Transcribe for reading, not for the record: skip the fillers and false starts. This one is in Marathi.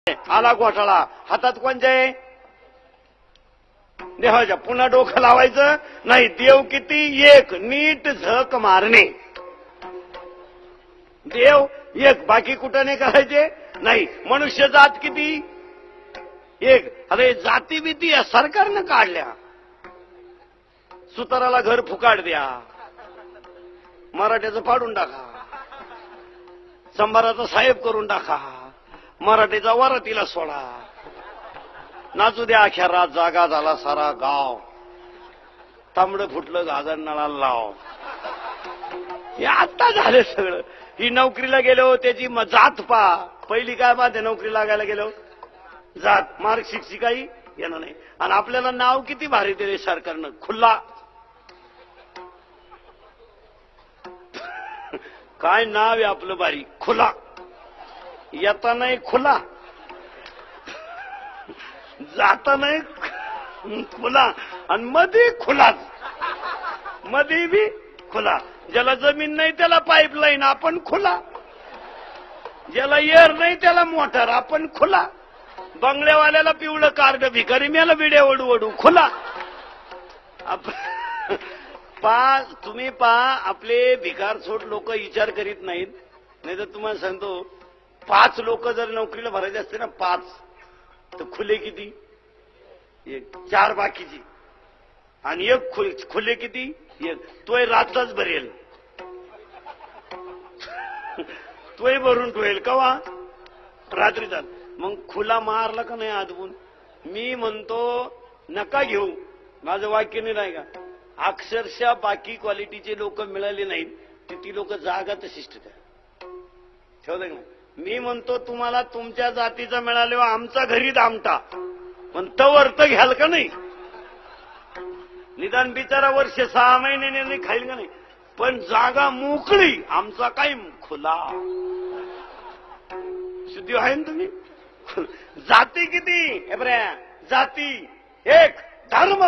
आला घोटाळा, हातात कोणत्या आहे? देवाच्या. पुन्हा डोकं लावायचं नाही. देव किती? एक. नीट झक मारणे. देव एक, बाकी कुठं नाही करायचे नाही. मनुष्य जात किती? एक. अरे जाती भीती या सरकारनं काढल्या. सुताराला घर फुकाट द्या, मराठ्याचं पाडून टाका, संभाराचा साहेब करून टाका, मराठीचा वरातीला सोडा, नाचू द्या अख्या रात, जागा झाला सारा गाव, तांबडं फुटलं गाजर नळाला लाव. हे आता झालं सगळं. ही नोकरीला गेलो त्याची जात पा. पहिली काय बात आहे नोकरी लागायला गेलो? जात. मार्कशीट शिकाई येणं नाही. आणि आपल्याला नाव किती भारी दिले सरकारनं, खुल्ला. काय नाव आहे आपलं भारी, खुला. येता नाही खुला, जाता नाही खुला, आणि मध्ये खुलाच. मध्ये बी खुला. ज्याला जमीन नाही त्याला पाईपलाईन, आपण खुला. ज्याला एअर नाही त्याला मोटर, आपण खुला. बंगल्यावाल्याला पिवळं कार्ड, भिकारी मेला बिड्या ओढू ओढू, खुला. तुम्ही आपले भिकारचोट लोक विचार करीत नाहीत. नाही तर तुम्हाला सांगतो, 5 लोक जर नोकरीला भरायचे असते ना, 5, तर खुले किती? 1. 4 बाकीची, आणि 1 खुले किती? 1. तोय रातच भरेल, तोय भरून ठेवेल कवा? रात्रीचा. मग खुला मारला का नाही आदबून? मी म्हणतो नका घेऊ. माझं वाक्य नाही का? अक्षरशः बाकी क्वालिटीचे लोक मिळाले नाहीत, ती लोक जागा तशीच ठेवलं का? मी म्हणतो तुम्हाला तुमच्या जातीचा मिळाल्यावर आमचा घरी दामटा, पण तवर तर घ्याल का नाही? निदान बिचारा वर्ष 6 महिन्याने खाईल का नाही? पण जागा मोकळी, आमचा काय खुला. शुद्धी आहे ना तुम्ही? जाती किती? जाती 1. धर्म